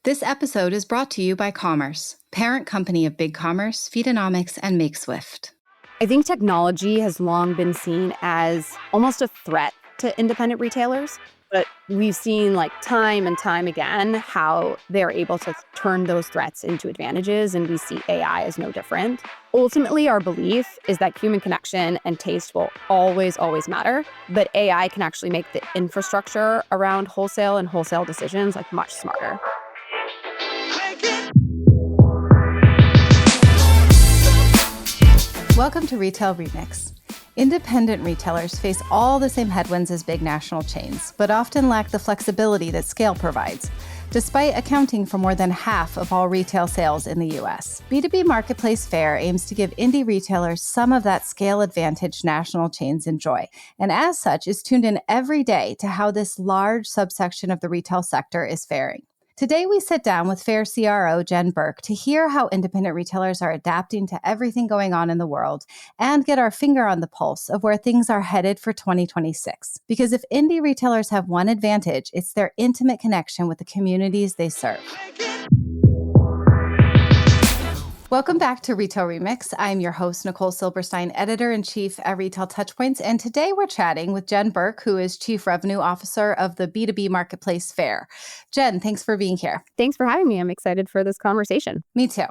This episode is brought to you by Commerce, parent company of BigCommerce, Feedonomics, and MakeSwift. I think technology has long been seen as almost a threat to independent retailers, but we've seen time and time again how they're able to turn those threats into advantages, and we see AI as no different. Ultimately, our belief is that human connection and taste will always matter, but AI can actually make the infrastructure around wholesale and wholesale decisions much smarter. Welcome to Retail Remix. Independent retailers face all the same headwinds as big national chains, but often lack the flexibility that scale provides, despite accounting for more than half of all retail sales in the U.S. B2B marketplace Faire aims to give indie retailers some of that scale advantage national chains enjoy, and as such is tuned in every day to how this large subsection of the retail sector is faring. Today, we sit down with Faire CRO Jen Burke to hear how independent retailers are adapting to everything going on in the world and get our finger on the pulse of where things are headed for 2026. Because if indie retailers have one advantage, it's their intimate connection with the communities they serve. Welcome back to Retail Remix. I'm your host, Nicole Silberstein, Editor-in-Chief at Retail Touchpoints, and today we're chatting with Jen Burke, who is Chief Revenue Officer of the B2B marketplace Faire. Jen, thanks for being here. Thanks for having me. I'm excited for this conversation. Me too.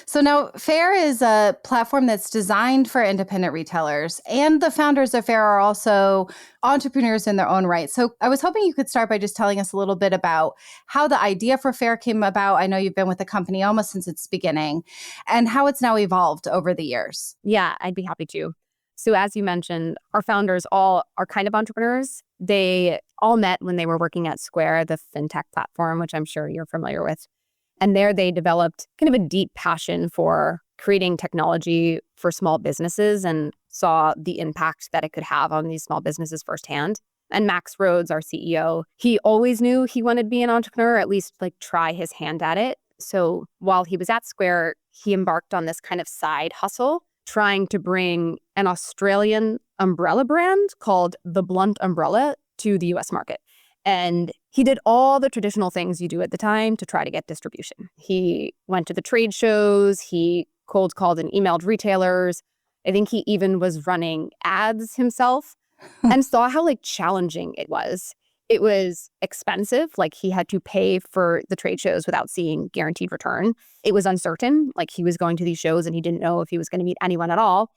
So now Faire is a platform that's designed for independent retailers, and the founders of Faire are also entrepreneurs in their own right. So I was hoping you could start by just telling us a little bit about how the idea for Faire came about. I know you've been with the company almost since its beginning, and how it's now evolved over the years. Yeah, I'd be happy to. So as you mentioned, our founders all are kind of entrepreneurs. They all met when they were working at Square, the fintech platform, which I'm sure you're familiar with. And there they developed kind of a deep passion for creating technology for small businesses and saw the impact that it could have on these small businesses firsthand. And Max Rhodes, our CEO, he always knew he wanted to be an entrepreneur, at least try his hand at it. So while he was at Square, he embarked on this kind of side hustle, trying to bring an Australian umbrella brand called the Blunt Umbrella to the US market. And he did all the traditional things you do at the time to try to get distribution. He went to the trade shows, he cold called and emailed retailers. I think he even was running ads himself and saw how challenging it was. It was expensive, he had to pay for the trade shows without seeing guaranteed return. It was uncertain, he was going to these shows and he didn't know if he was going to meet anyone at all.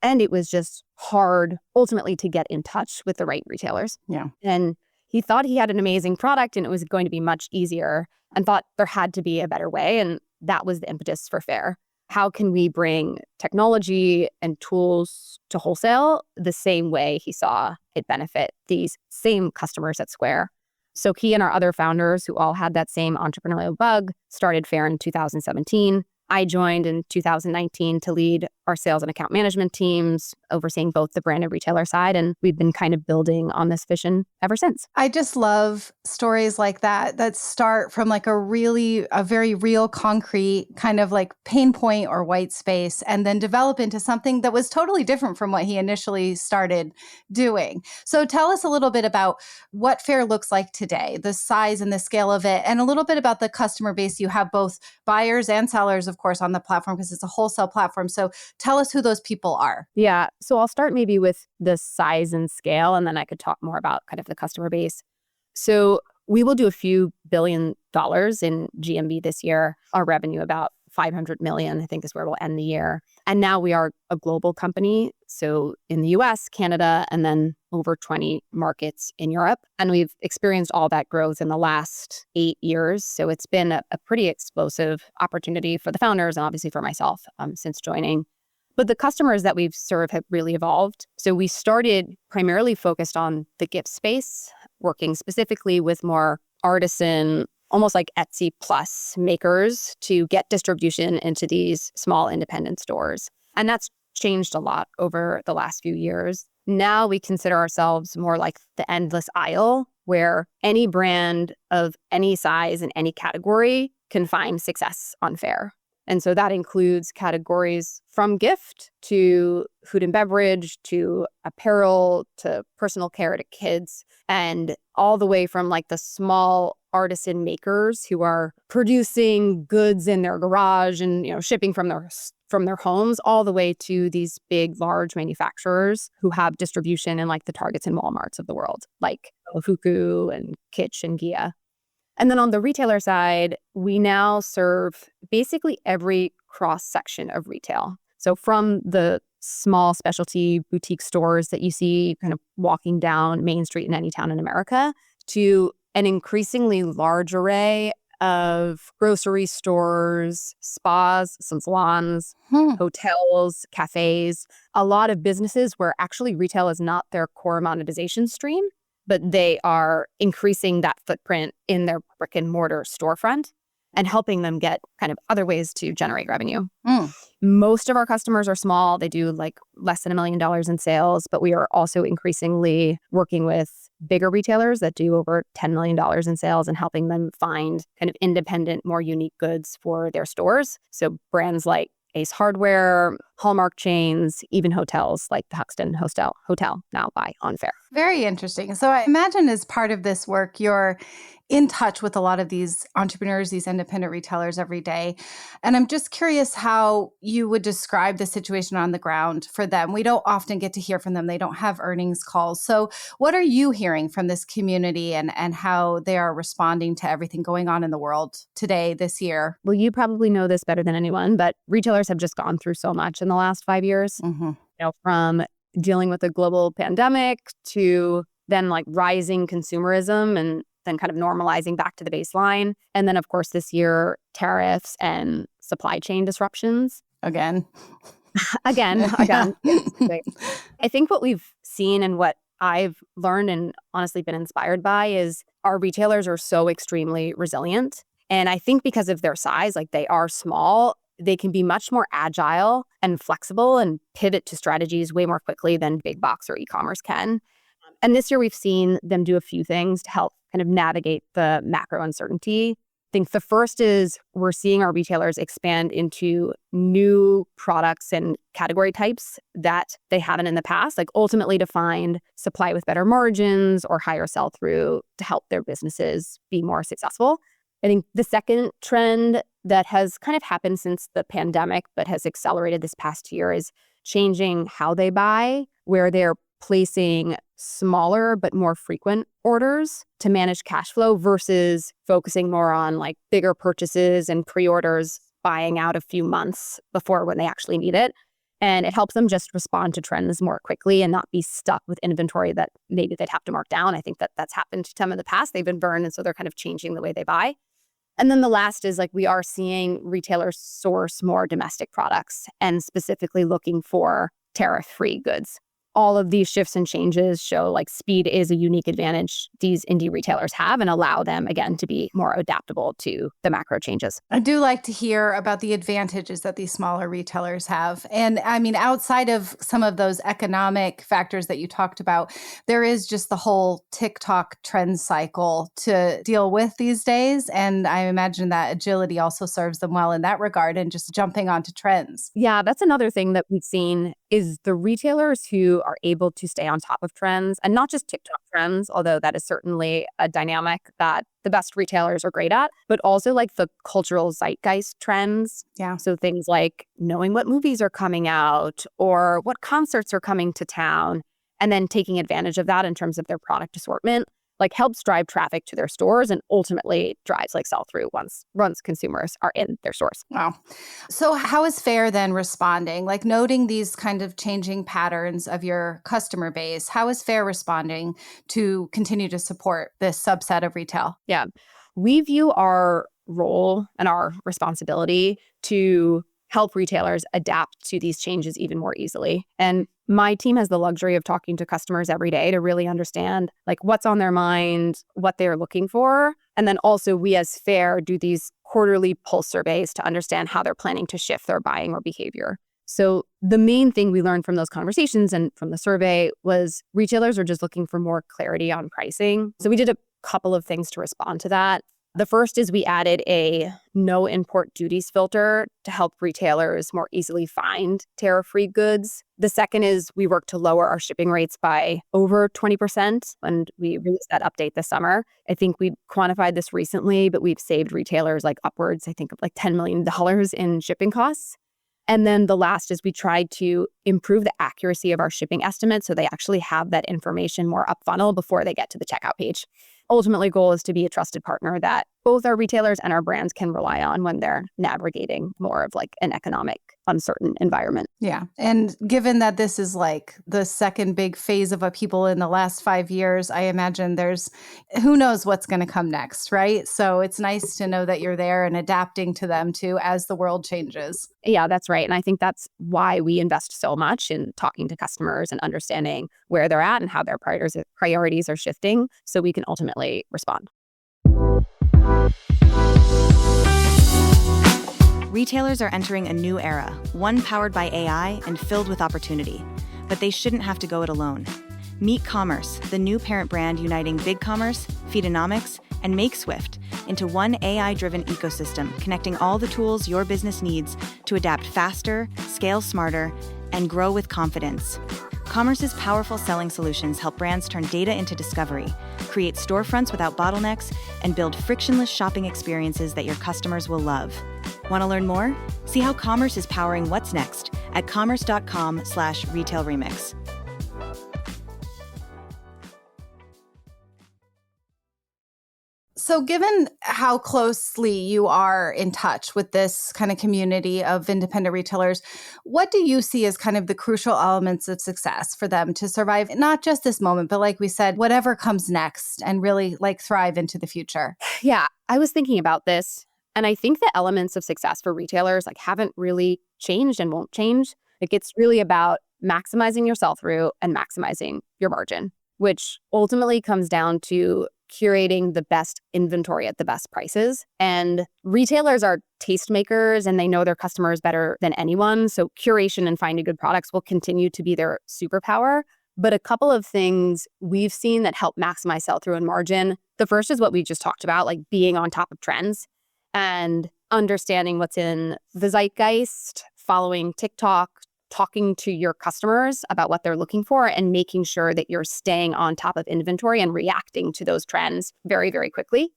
And it was just hard, ultimately, to get in touch with the right retailers. Yeah. And he thought he had an amazing product and it was going to be much easier and thought there had to be a better way. And that was the impetus for Faire. How can we bring technology and tools to wholesale the same way he saw it benefit these same customers at Square? So he and our other founders, who all had that same entrepreneurial bug, started Faire in 2017. I joined in 2019 to lead our sales and account management teams, overseeing both the brand and retailer side. And we've been kind of building on this vision ever since. I just love stories like that start from a very real, concrete kind of pain point or white space, and then develop into something that was totally different from what he initially started doing. So tell us a little bit about what Faire looks like today, the size and the scale of it, and a little bit about the customer base. You have both buyers and sellers, of course, on the platform because it's a wholesale platform. So tell us who those people are. Yeah. So I'll start maybe with the size and scale, and then I could talk more about kind of the customer base. So we will do a few $1 billion in GMV this year. Our revenue about $500 million, I think, is where we'll end the year. And now we are a global company. So in the US, Canada, and then over 20 markets in Europe. And we've experienced all that growth in the last 8 years. So it's been a pretty explosive opportunity for the founders and obviously for myself since joining. But the customers that we've served have really evolved. So we started primarily focused on the gift space, working specifically with more artisan, almost like Etsy plus makers to get distribution into these small independent stores. And that's changed a lot over the last few years. Now we consider ourselves more like the endless aisle, where any brand of any size in any category can find success on Faire. And so that includes categories from gift to food and beverage to apparel to personal care to kids, and all the way from the small artisan makers who are producing goods in their garage and shipping from their homes, all the way to these big, large manufacturers who have distribution in like the Targets and Walmarts of the world, like Fuku and Kitsch and Gia. And then on the retailer side, we now serve basically every cross-section of retail. So from the small specialty boutique stores that you see kind of walking down Main Street in any town in America to an increasingly large array of grocery stores, spas, salons, hotels, cafes, a lot of businesses where actually retail is not their core monetization stream, but they are increasing that footprint in their brick and mortar storefront and helping them get kind of other ways to generate revenue. Most of our customers are small. They do like less than $1 million in sales, but we are also increasingly working with bigger retailers that do over $10 million in sales and helping them find kind of independent, more unique goods for their stores. So brands like Ace Hardware, Hallmark chains, even hotels like the Huxton Hotel now buy on Faire. Very interesting. So I imagine as part of this work, you're in touch with a lot of these entrepreneurs, these independent retailers every day. And I'm just curious how you would describe the situation on the ground for them. We don't often get to hear from them. They don't have earnings calls. So what are you hearing from this community and how they are responding to everything going on in the world today, this year? Well, you probably know this better than anyone, but retailers have just gone through so much in the last 5 years, from dealing with a global pandemic to then like rising consumerism and then kind of normalizing back to the baseline. And then, of course, this year, tariffs and supply chain disruptions. Again. Again. I think what we've seen and what I've learned and honestly been inspired by is our retailers are so extremely resilient. And I think because of their size, like they are small, they can be much more agile and flexible and pivot to strategies way more quickly than big box or e-commerce can. And this year we've seen them do a few things to help kind of navigate the macro uncertainty. I think the first is we're seeing our retailers expand into new products and category types that they haven't in the past, like ultimately to find supply with better margins or higher sell-through to help their businesses be more successful. I think the second trend that has kind of happened since the pandemic but has accelerated this past year is changing how they buy, where they're placing smaller but more frequent orders to manage cash flow versus focusing more on like bigger purchases and pre-orders, buying out a few months before when they actually need it. And it helps them just respond to trends more quickly and not be stuck with inventory that maybe they'd have to mark down. I think that that's happened to them in the past. They've been burned, and so they're kind of changing the way they buy. And then the last is like we are seeing retailers source more domestic products and specifically looking for tariff-free goods. All of these shifts and changes show like speed is a unique advantage these indie retailers have and allow them, again, to be more adaptable to the macro changes. I do like to hear about the advantages that these smaller retailers have. And I mean, outside of some of those economic factors that you talked about, there is just the whole TikTok trend cycle to deal with these days. And I imagine that agility also serves them well in that regard and just jumping onto trends. Yeah, that's another thing that we've seen is the retailers who are able to stay on top of trends, and not just TikTok trends, although that is certainly a dynamic that the best retailers are great at, but also like the cultural zeitgeist trends. Yeah. So things like knowing what movies are coming out or what concerts are coming to town, and then taking advantage of that in terms of their product assortment, like helps drive traffic to their stores and ultimately drives like sell-through once consumers are in their stores. Wow. So how is Faire then responding? Like noting these kind of changing patterns of your customer base, how is Faire responding to continue to support this subset of retail? Yeah. We view our role and our responsibility to help retailers adapt to these changes even more easily. And my team has the luxury of talking to customers every day to really understand like what's on their mind, what they're looking for. And then also we as Faire do these quarterly pulse surveys to understand how they're planning to shift their buying or behavior. So the main thing we learned from those conversations and from the survey was retailers are just looking for more clarity on pricing. So we did a couple of things to respond to that. The first is we added a no import duties filter to help retailers more easily find tariff-free goods. The second is we worked to lower our shipping rates by over 20%, and we released that update this summer. I think we quantified this recently, but we've saved retailers like upwards, I think, of like $10 million in shipping costs. And then the last is we tried to improve the accuracy of our shipping estimates so they actually have that information more up funnel before they get to the checkout page. Ultimately, goal is to be a trusted partner that both our retailers and our brands can rely on when they're navigating more of like an economic uncertain environment. Yeah. And given that this is like the second big phase of upheaval in the last 5 years, I imagine there's who knows what's going to come next, right? So it's nice to know that you're there and adapting to them too as the world changes. Yeah, that's right. And I think that's why we invest so much in talking to customers and understanding where they're at and how their priorities are shifting so we can ultimately respond. Retailers are entering a new era, one powered by AI and filled with opportunity. But they shouldn't have to go it alone. Meet Commerce, the new parent brand uniting BigCommerce, Feedonomics, and MakeSwift into one AI-driven ecosystem connecting all the tools your business needs to adapt faster, scale smarter, and grow with confidence. Commerce's powerful selling solutions help brands turn data into discovery, create storefronts without bottlenecks, and build frictionless shopping experiences that your customers will love. Want to learn more? See how Commerce is powering what's next at commerce.com/retailremix. So given how closely you are in touch with this kind of community of independent retailers, what do you see as kind of the crucial elements of success for them to survive, not just this moment, but like we said, whatever comes next and really like thrive into the future? Yeah, I was thinking about this, and I think the elements of success for retailers like haven't really changed and won't change. Like it's really about maximizing your sell-through and maximizing your margin, which ultimately comes down to curating the best inventory at the best prices. And retailers are tastemakers and they know their customers better than anyone. So curation and finding good products will continue to be their superpower. But a couple of things we've seen that help maximize sell-through and margin. The first is what we just talked about, like being on top of trends and understanding what's in the zeitgeist, following TikTok, talking to your customers about what they're looking for and making sure that you're staying on top of inventory and reacting to those trends very, very quickly.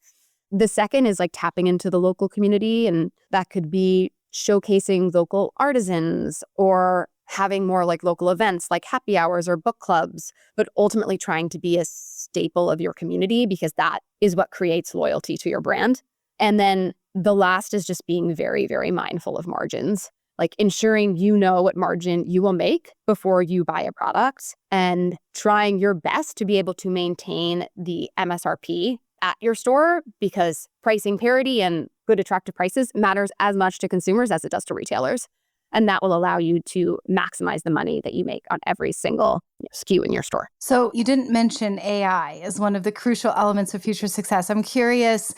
The second is like tapping into the local community, and that could be showcasing local artisans or having more like local events like happy hours or book clubs, but ultimately trying to be a staple of your community because that is what creates loyalty to your brand. And then the last is just being very, very mindful of margins. Like ensuring you know what margin you will make before you buy a product and trying your best to be able to maintain the MSRP at your store because pricing parity and good attractive prices matters as much to consumers as it does to retailers. And that will allow you to maximize the money that you make on every single SKU in your store. So you didn't mention AI as one of the crucial elements of future success. I'm curious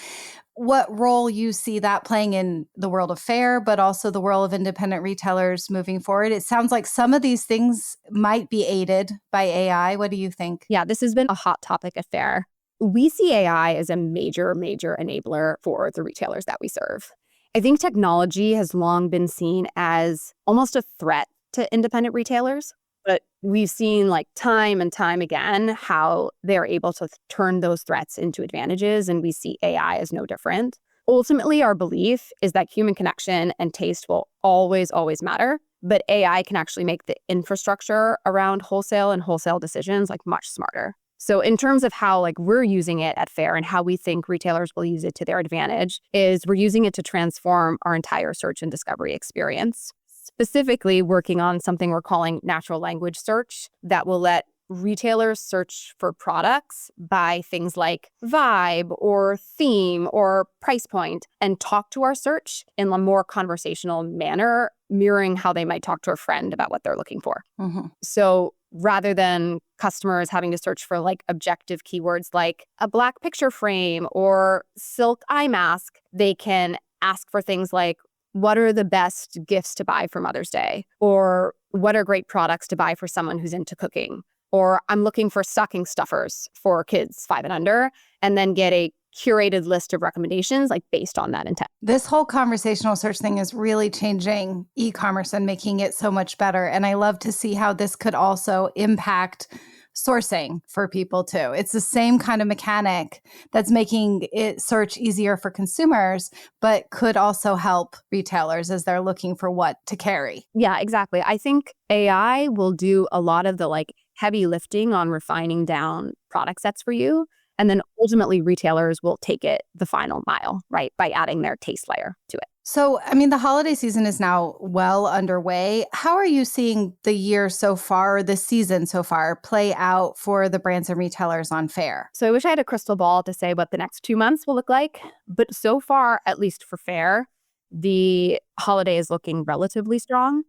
what role you see that playing in the world of Faire, but also the world of independent retailers moving forward. It sounds like some of these things might be aided by AI. What do you think? Yeah, this has been a hot topic at Faire. We see AI as a major, major enabler for the retailers that we serve. I think technology has long been seen as almost a threat to independent retailers. But we've seen like time and time again how they're able to turn those threats into advantages, and we see AI as no different. Ultimately, our belief is that human connection and taste will always, always matter, but AI can actually make the infrastructure around wholesale and wholesale decisions like much smarter. So in terms of how like we're using it at Faire and how we think retailers will use it to their advantage is we're using it to transform our entire search and discovery experience. Specifically working on something we're calling natural language search that will let retailers search for products by things like vibe or theme or price point and talk to our search in a more conversational manner, mirroring how they might talk to a friend about what they're looking for. Mm-hmm. So rather than customers having to search for like objective keywords like a black picture frame or silk eye mask, they can ask for things like, what are the best gifts to buy for Mother's Day? Or what are great products to buy for someone who's into cooking? Or I'm looking for stocking stuffers for kids 5 and under. and then get a curated list of recommendations like based on that intent. This whole conversational search thing is really changing e-commerce and making it so much better. And I love to see how this could also impact sourcing for people too. It's the same kind of mechanic that's making it search easier for consumers, but could also help retailers as they're looking for what to carry. Yeah, exactly. I think AI will do a lot of the like heavy lifting on refining down product sets for you. And then ultimately retailers will take it the final mile, right? By adding their taste layer to it. So, I mean, the holiday season is now well underway. How are you seeing the year so far, or the season so far, play out for the brands and retailers on Faire? So I wish I had a crystal ball to say what the next 2 months will look like. But so far, at least for Faire, the holiday is looking relatively strong.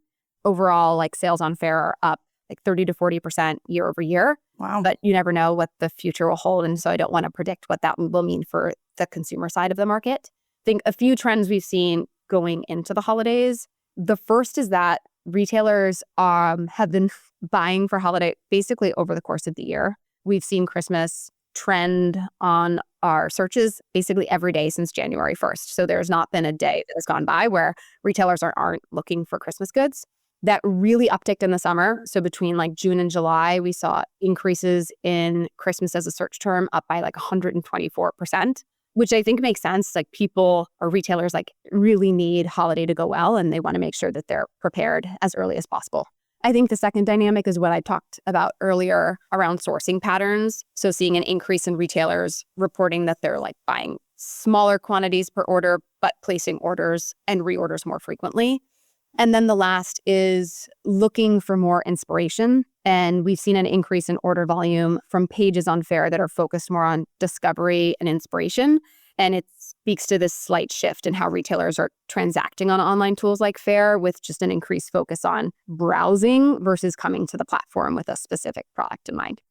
Overall, like sales on Faire are up like 30 to 40% year over year. Wow. But you never know what the future will hold. And so I don't want to predict what that will mean for the consumer side of the market. I think a few trends we've seen going into the holidays. The first is that retailers have been buying for holiday basically over the course of the year. We've seen Christmas trend on our searches basically every day since January 1st. So there's not been a day that has gone by where retailers aren't looking for Christmas goods. That really upticked in the summer. So between like June and July, we saw increases in Christmas as a search term up by like 124%, which I think makes sense. Like people or retailers like really need holiday to go well, and they want to make sure that they're prepared as early as possible. I think the second dynamic is what I talked about earlier around sourcing patterns. So seeing an increase in retailers reporting that they're like buying smaller quantities per order, but placing orders and reorders more frequently. And then the last is looking for more inspiration. And we've seen an increase in order volume from pages on Faire that are focused more on discovery and inspiration. And it speaks to this slight shift in how retailers are transacting on online tools like Faire, with just an increased focus on browsing versus coming to the platform with a specific product in mind.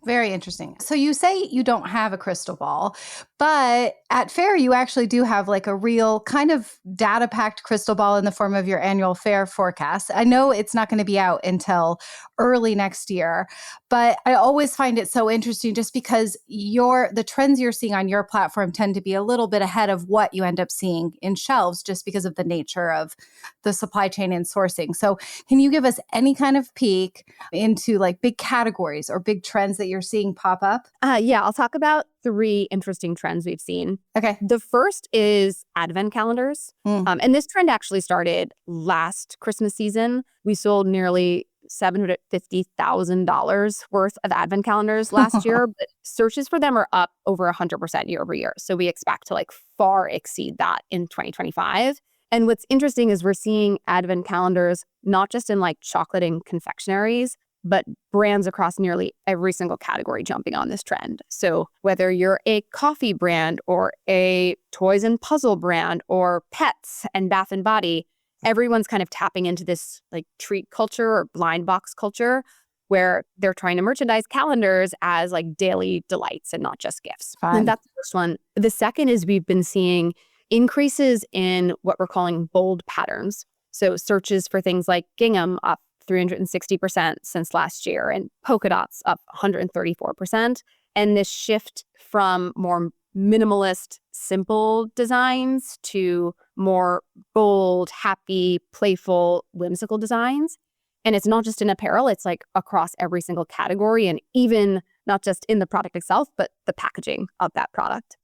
Very interesting. So you say you don't have a crystal ball, but at Faire, you actually do have like a real kind of data-packed crystal ball in the form of your annual Faire forecast. I know it's not going to be out until early next year, but I always find it so interesting just because the trends you're seeing on your platform tend to be a little bit ahead of what you end up seeing in shelves just because of the nature of the supply chain and sourcing. So can you give us any kind of peek into like big categories or big trends that you're seeing pop up? Yeah, I'll talk about 3 interesting trends we've seen. Okay. The first is advent calendars. And this trend actually started last Christmas season. We sold nearly $750,000 worth of advent calendars last year, but searches for them are up over 100% year over year. So we expect to like far exceed that in 2025. And what's interesting is we're seeing advent calendars not just in like chocolate and confectionaries, but brands across nearly every single category jumping on this trend. So whether you're a coffee brand or a toys and puzzle brand or pets and bath and body, everyone's kind of tapping into this like treat culture or blind box culture where they're trying to merchandise calendars as like daily delights and not just gifts. Fun. And that's the first one. The second is we've been seeing increases in what we're calling bold patterns. So searches for things like gingham up 360% since last year, and polka dots up 134%. And this shift from more minimalist, simple designs to more bold, happy, playful, whimsical designs. And it's not just in apparel, it's like across every single category, and even not just in the product itself, but the packaging of that product.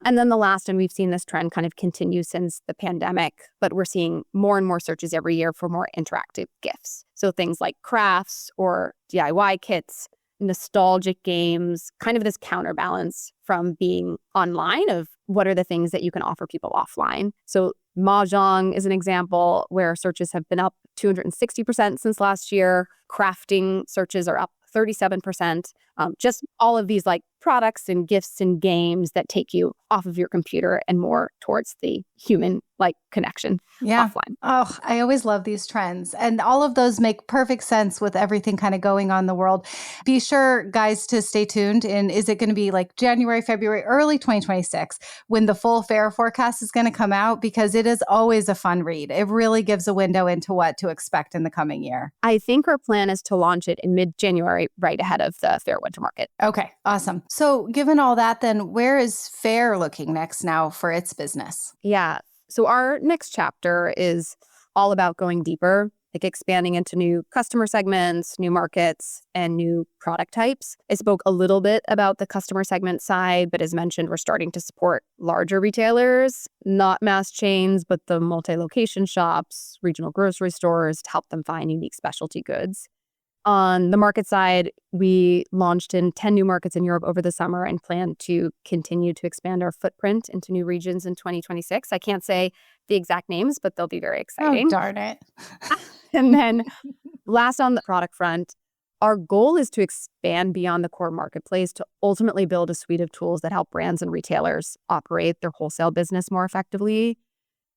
And then the last, and we've seen this trend kind of continue since the pandemic, but we're seeing more and more searches every year for more interactive gifts. So things like crafts or DIY kits, nostalgic games, kind of this counterbalance from being online of what are the things that you can offer people offline. So Mahjong is an example where searches have been up 260% since last year. Crafting searches are up 37%. Just all of these like products and gifts and games that take you off of your computer and more towards the human like connection offline. Oh, I always love these trends. And all of those make perfect sense with everything kind of going on in the world. Be sure, guys, to stay tuned. And is it going to be like January, February, early 2026 when the full Faire forecast is going to come out? Because it is always a fun read. It really gives a window into what to expect in the coming year. I think our plan is to launch it in mid-January, right ahead of the Faire winter market. Okay, awesome. So given all that, then where is Faire looking next now for its business? Yeah. So our next chapter is all about going deeper, like expanding into new customer segments, new markets, and new product types. I spoke a little bit about the customer segment side, but as mentioned, we're starting to support larger retailers, not mass chains, but the multi-location shops, regional grocery stores to help them find unique specialty goods. On the market side, we launched in 10 new markets in Europe over the summer and plan to continue to expand our footprint into new regions in 2026. I can't say the exact names, but they'll be very exciting. Oh, darn it. And then last on the product front, our goal is to expand beyond the core marketplace to ultimately build a suite of tools that help brands and retailers operate their wholesale business more effectively.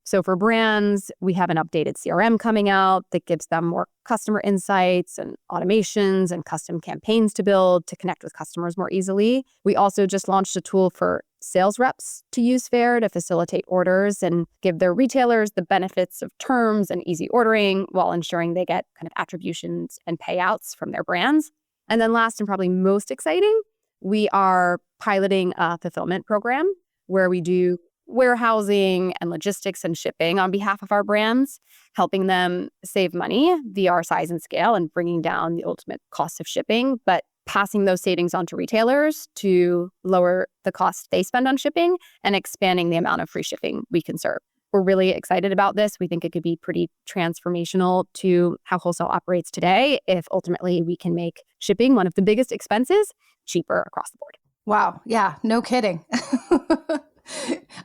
So for brands, we have an updated CRM coming out that gives them more customer insights and automations and custom campaigns to build to connect with customers more easily. We also just launched a tool for sales reps to use Faire to facilitate orders and give their retailers the benefits of terms and easy ordering while ensuring they get kind of attributions and payouts from their brands. And then last and probably most exciting, we are piloting a fulfillment program where we do warehousing and logistics and shipping on behalf of our brands, helping them save money via our size and scale and bringing down the ultimate cost of shipping, but passing those savings on to retailers to lower the cost they spend on shipping and expanding the amount of free shipping we can serve. We're really excited about this. We think it could be pretty transformational to how wholesale operates today if ultimately we can make shipping, one of the biggest expenses, cheaper across the board. Wow. Yeah, no kidding.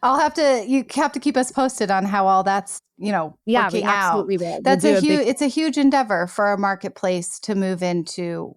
You have to keep us posted on how all that's, working out. Absolutely will. That's it's a huge endeavor for a marketplace to move into,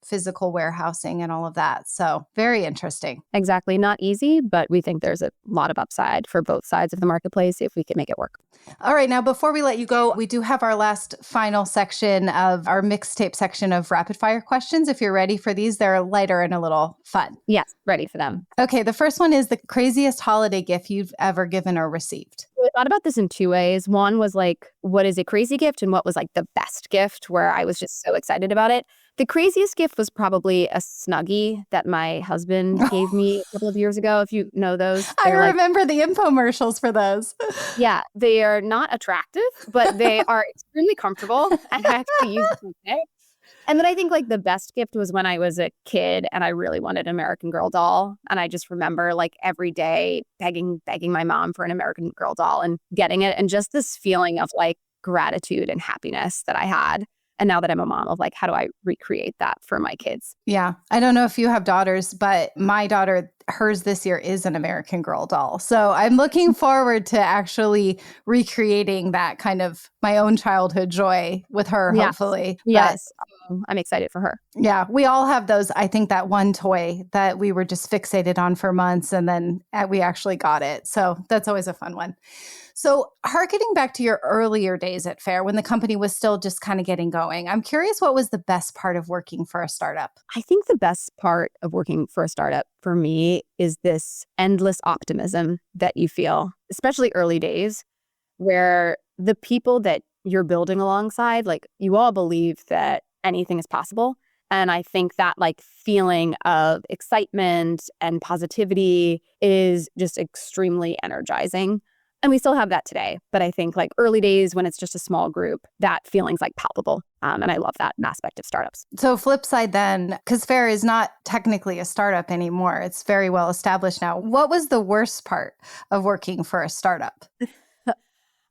physical warehousing and all of that. So very interesting. Exactly. Not easy, but we think there's a lot of upside for both sides of the marketplace if we can make it work. All right. Now, before we let you go, we do have our last final section of our mixtape section of rapid fire questions. If you're ready for these, they're lighter and a little fun. Yes, ready for them. Okay. The first one is the craziest holiday gift you've ever given or received. I thought about this in two ways. One was like, what is a crazy gift? And what was like the best gift where I was just so excited about it. The craziest gift was probably a Snuggie that my husband gave me a couple of years ago. If you know those. I remember the infomercials for those. Yeah, they are not attractive, but they are extremely comfortable. And I actually use them today. And then I think like the best gift was when I was a kid and I really wanted an American Girl doll. And I just remember like every day begging my mom for an American Girl doll and getting it. And just this feeling of like gratitude and happiness that I had. And now that I'm a mom of like, how do I recreate that for my kids? Yeah. I don't know if you have daughters, but my daughter, hers this year is an American Girl doll. So I'm looking forward to actually recreating that kind of my own childhood joy with her, hopefully. Yes. I'm excited for her. Yeah. We all have those. I think that one toy that we were just fixated on for months and then we actually got it. So that's always a fun one. So harkening back to your earlier days at Faire when the company was still just kind of getting going, I'm curious what was the best part of working for a startup? I think the best part of working for a startup for me is this endless optimism that you feel, especially early days, where the people that you're building alongside, like you all believe that anything is possible. And I think that like feeling of excitement and positivity is just extremely energizing. And we still have that today. But I think like early days when it's just a small group, that feeling's like palpable. And I love that aspect of startups. So flip side then, because Faire is not technically a startup anymore. It's very well established now. What was the worst part of working for a startup?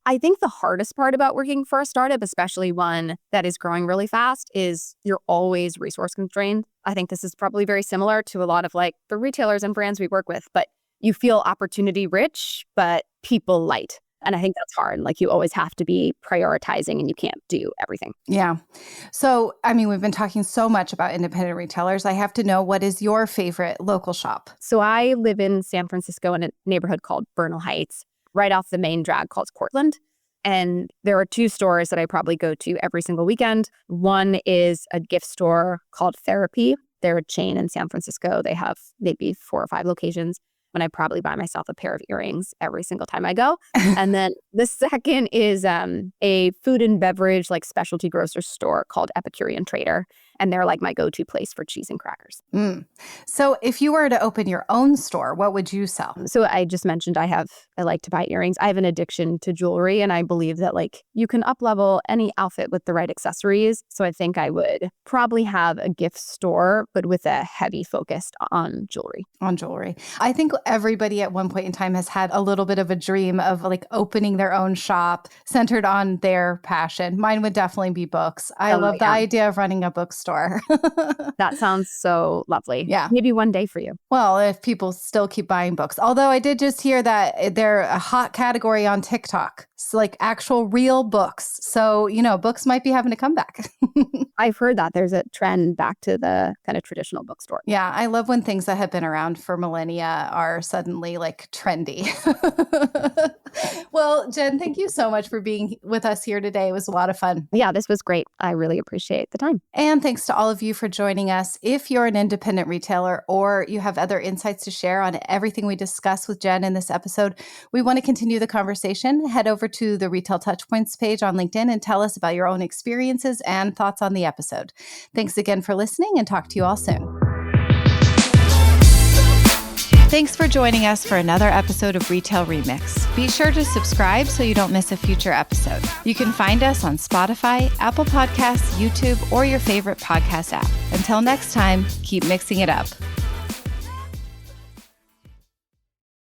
I think the hardest part about working for a startup, especially one that is growing really fast, is you're always resource constrained. I think this is probably very similar to a lot of like the retailers and brands we work with, but you feel opportunity rich, but people light. And I think that's hard. Like you always have to be prioritizing and you can't do everything. Yeah. So, I mean, we've been talking so much about independent retailers. I have to know, what is your favorite local shop? So I live in San Francisco in a neighborhood called Bernal Heights. right off the main drag called Cortland. And there are 2 stores that I probably go to every single weekend. One is a gift store called Faire. They're a chain in San Francisco. They have maybe 4 or 5 locations. When I probably buy myself a pair of earrings every single time I go. And then the second is a food and beverage like specialty grocer store called Epicurean Trader. And they're like my go-to place for cheese and crackers. So if you were to open your own store, what would you sell? So I just mentioned I like to buy earrings. I have an addiction to jewelry, and I believe that like you can up-level any outfit with the right accessories. So I think I would probably have a gift store, but with a heavy focus on jewelry. On jewelry. I think everybody at one point in time has had a little bit of a dream of like opening their own shop centered on their passion. Mine would definitely be books. I love the idea of running a bookstore. That sounds so lovely. Yeah. Maybe one day for you. Well, if people still keep buying books. Although I did just hear that they're a hot category on TikTok. It's like actual real books. So, books might be having to come back. I've heard that there's a trend back to the kind of traditional bookstore. Yeah. I love when things that have been around for millennia are suddenly like trendy. Well, Jen, thank you so much for being with us here today. It was a lot of fun. Yeah, this was great. I really appreciate the time. And thanks to all of you for joining us. If you're an independent retailer or you have other insights to share on everything we discussed with Jen in this episode, we want to continue the conversation. Head over to the Retail Touchpoints page on LinkedIn and tell us about your own experiences and thoughts on the episode. Thanks again for listening, and talk to you all soon. Thanks for joining us for another episode of Retail Remix. Be sure to subscribe so you don't miss a future episode. You can find us on Spotify, Apple Podcasts, YouTube, or your favorite podcast app. Until next time, keep mixing it up.